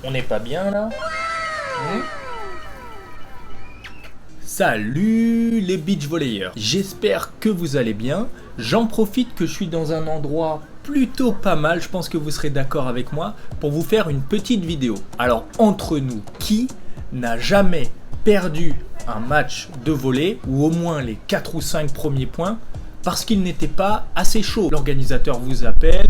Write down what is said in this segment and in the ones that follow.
On n'est pas bien là? Salut les beach volleyeurs, j'espère que vous allez bien. J'en profite que je suis dans un endroit plutôt pas mal, je pense que vous serez d'accord avec moi, pour vous faire une petite vidéo. Alors entre nous, qui n'a jamais perdu un match de volley ou au moins les 4 ou 5 premiers points parce qu'il n'était pas assez chaud? L'organisateur vous appelle,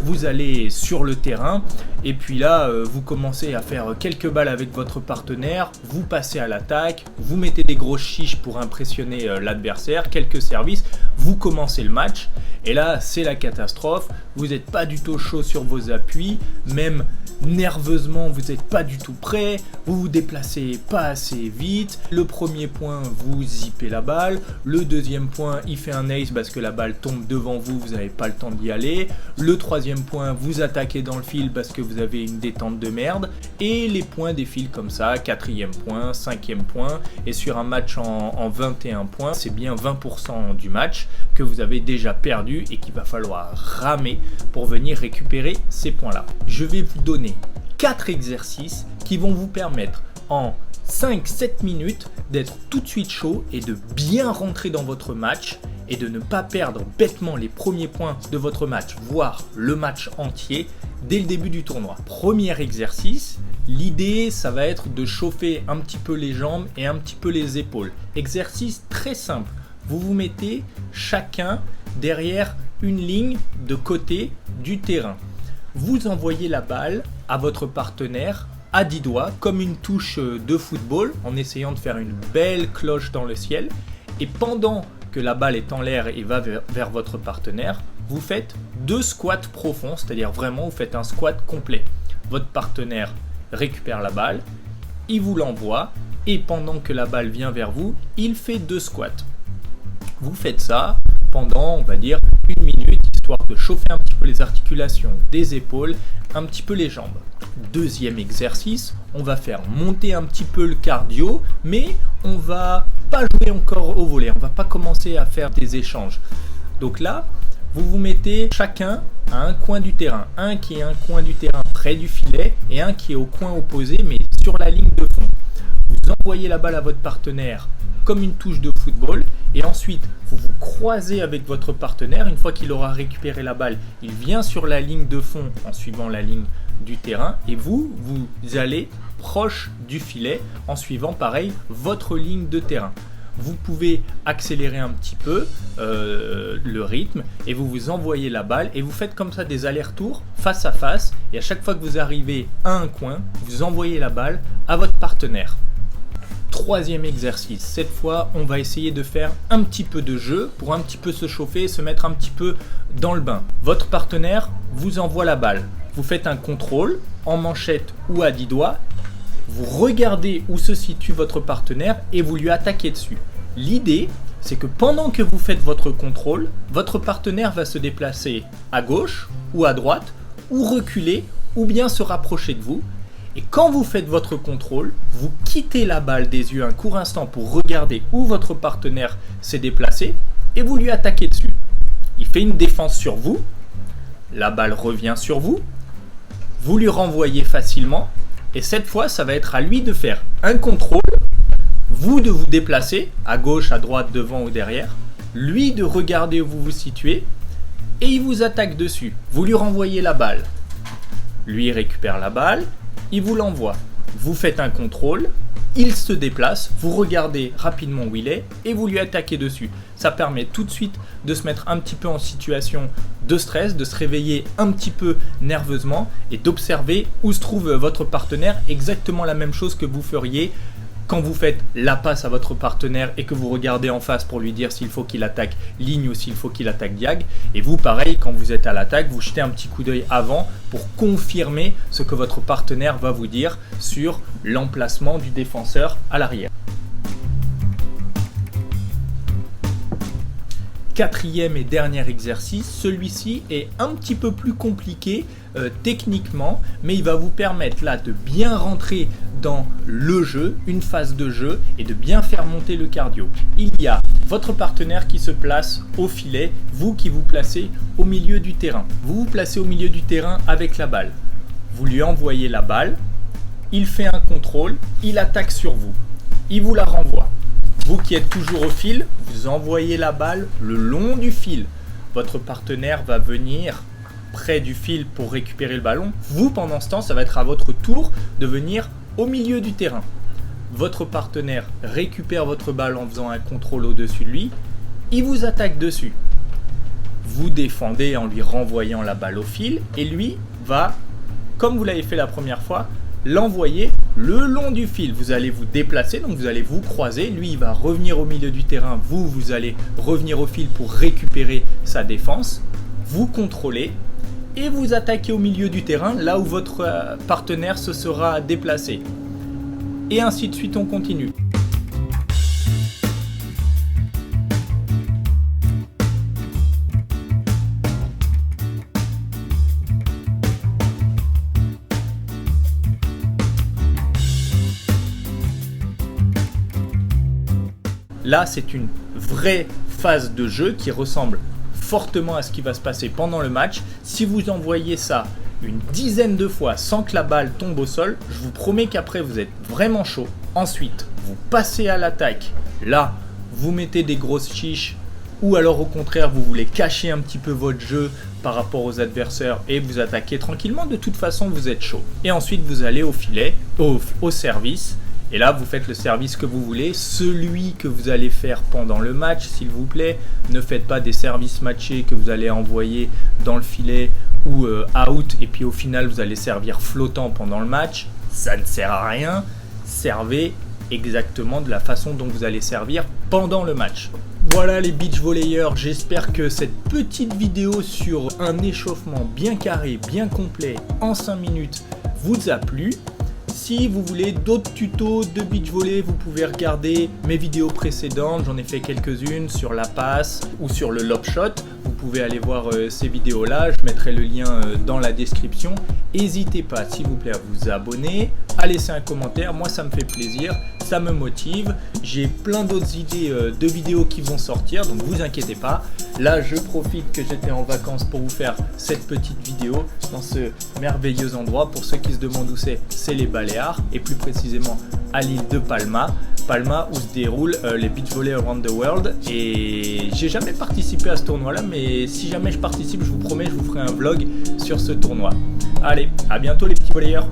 vous allez sur le terrain et puis là vous commencez à faire quelques balles avec votre partenaire, vous passez à l'attaque, vous mettez des grosses chiches pour impressionner l'adversaire, quelques services, vous commencez le match et là c'est la catastrophe, vous n'êtes pas du tout chaud sur vos appuis, même nerveusement vous n'êtes pas du tout prêt, vous vous déplacez pas assez vite, le premier point vous zippez la balle, le deuxième point il fait un ace parce que la balle tombe devant vous, vous n'avez pas le temps d'y aller, le troisième point vous attaquez dans le fil parce que vous avez une détente de merde et les points défilent comme ça, quatrième point, cinquième point et sur un match en 21 points c'est bien 20% du match que vous avez déjà perdu et qu'il va falloir ramer pour venir récupérer ces points là. Je vais vous donner 4 exercices qui vont vous permettre en 5-7 minutes d'être tout de suite chaud et de bien rentrer dans votre match et de ne pas perdre bêtement les premiers points de votre match, voire le match entier dès le début du tournoi. Premier exercice, l'idée ça va être de chauffer un petit peu les jambes et un petit peu les épaules. Exercice très simple, vous vous mettez chacun derrière une ligne de côté du terrain. Vous envoyez la balle à votre partenaire à 10 doigts comme une touche de football en essayant de faire une belle cloche dans le ciel et pendant que la balle est en l'air et va vers votre partenaire, vous faites 2 squats profonds, c'est-à-dire vraiment vous faites un squat complet. Votre partenaire récupère la balle, il vous l'envoie et pendant que la balle vient vers vous, il fait 2 squats. Vous faites ça pendant, on va dire, 1 minute, histoire de chauffer un petit peu les articulations des épaules, un petit peu les jambes. Deuxième exercice, on va faire monter un petit peu le cardio, mais on va pas jouer encore au volley, on va pas commencer à faire des échanges. Donc là, vous vous mettez chacun à un coin du terrain, un qui est un coin du terrain près du filet et un qui est au coin opposé mais sur la ligne de fond. Vous envoyez la balle à votre partenaire comme une touche de football et ensuite vous vous croisez avec votre partenaire. Une fois qu'il aura récupéré la balle, il vient sur la ligne de fond en suivant la ligne du terrain et vous allez proche du filet en suivant pareil votre ligne de terrain. Vous pouvez accélérer un petit peu le rythme et vous envoyez la balle et vous faites comme ça des allers-retours face à face et à chaque fois que vous arrivez à un coin, vous envoyez la balle à votre partenaire. Troisième exercice, cette fois on va essayer de faire un petit peu de jeu pour un petit peu se chauffer et se mettre un petit peu dans le bain. Votre partenaire vous envoie la balle, vous faites un contrôle en manchette ou à 10 doigts, vous regardez où se situe votre partenaire et vous lui attaquez dessus. L'idée c'est que pendant que vous faites votre contrôle, votre partenaire va se déplacer à gauche ou à droite ou reculer ou bien se rapprocher de vous. Et quand vous faites votre contrôle, vous quittez la balle des yeux un court instant pour regarder où votre partenaire s'est déplacé et vous lui attaquez dessus. Il fait une défense sur vous, la balle revient sur vous, vous lui renvoyez facilement et cette fois ça va être à lui de faire un contrôle, vous de vous déplacer à gauche, à droite, devant ou derrière, lui de regarder où vous vous situez et il vous attaque dessus. Vous lui renvoyez la balle, lui récupère la balle, il vous l'envoie. Vous faites un contrôle, il se déplace, vous regardez rapidement où il est et vous lui attaquez dessus. Ça permet tout de suite de se mettre un petit peu en situation de stress, de se réveiller un petit peu nerveusement et d'observer où se trouve votre partenaire, exactement la même chose que vous feriez quand vous faites la passe à votre partenaire et que vous regardez en face pour lui dire s'il faut qu'il attaque ligne ou s'il faut qu'il attaque diag. Et vous, pareil, quand vous êtes à l'attaque, vous jetez un petit coup d'œil avant pour confirmer ce que votre partenaire va vous dire sur l'emplacement du défenseur à l'arrière. Quatrième et dernier exercice, celui-ci est un petit peu plus compliqué techniquement, mais il va vous permettre là de bien rentrer dans le jeu, une phase de jeu et de bien faire monter le cardio. Il y a votre partenaire qui se place au filet, vous qui vous placez au milieu du terrain. Vous vous placez au milieu du terrain avec la balle. Vous lui envoyez la balle, il fait un contrôle, il attaque sur vous, il vous la renvoie. Vous qui êtes toujours au fil, vous envoyez la balle le long du fil. Votre partenaire va venir près du fil pour récupérer le ballon. Vous, pendant ce temps, ça va être à votre tour de venir au milieu du terrain. Votre partenaire récupère votre balle en faisant un contrôle au-dessus de lui. Il vous attaque dessus. Vous défendez en lui renvoyant la balle au fil et lui va, comme vous l'avez fait la première fois, l'envoyer le long du fil. Vous allez vous déplacer, donc vous allez vous croiser. Lui, il va revenir au milieu du terrain. Vous allez revenir au fil pour récupérer sa défense. Vous contrôlez et vous attaquez au milieu du terrain, là où votre partenaire se sera déplacé. Et ainsi de suite, on continue. Là, c'est une vraie phase de jeu qui ressemble fortement à ce qui va se passer pendant le match. Si vous envoyez ça une dizaine de fois sans que la balle tombe au sol, je vous promets qu'après vous êtes vraiment chaud. Ensuite, vous passez à l'attaque. Là, vous mettez des grosses chiches ou alors au contraire, vous voulez cacher un petit peu votre jeu par rapport aux adversaires et vous attaquez tranquillement. De toute façon, vous êtes chaud. Et ensuite, vous allez au filet, au service. Et là, vous faites le service que vous voulez, celui que vous allez faire pendant le match, s'il vous plaît. Ne faites pas des services matchés que vous allez envoyer dans le filet ou out et puis au final, vous allez servir flottant pendant le match. Ça ne sert à rien. Servez exactement de la façon dont vous allez servir pendant le match. Voilà les beach volleyeurs, j'espère que cette petite vidéo sur un échauffement bien carré, bien complet, en 5 minutes, vous a plu. Si vous voulez d'autres tutos de beach volley, vous pouvez regarder mes vidéos précédentes. J'en ai fait quelques-unes sur la passe ou sur le lob shot. Vous pouvez aller voir ces vidéos-là. Je mettrai le lien dans la description. N'hésitez pas, s'il vous plaît, à vous abonner, à laisser un commentaire. Moi, ça me fait plaisir, ça me motive. J'ai plein d'autres idées de vidéos qui vont sortir, donc vous inquiétez pas. Là, je profite que j'étais en vacances pour vous faire cette petite vidéo dans ce merveilleux endroit. Pour ceux qui se demandent où c'est les Baléares et plus précisément à l'île de Palma. Palma où se déroulent les beach volley around the world. Et j'ai jamais participé à ce tournoi-là, mais si jamais je participe, je vous promets, je vous ferai un vlog sur ce tournoi. Allez, à bientôt les petits volleyeurs.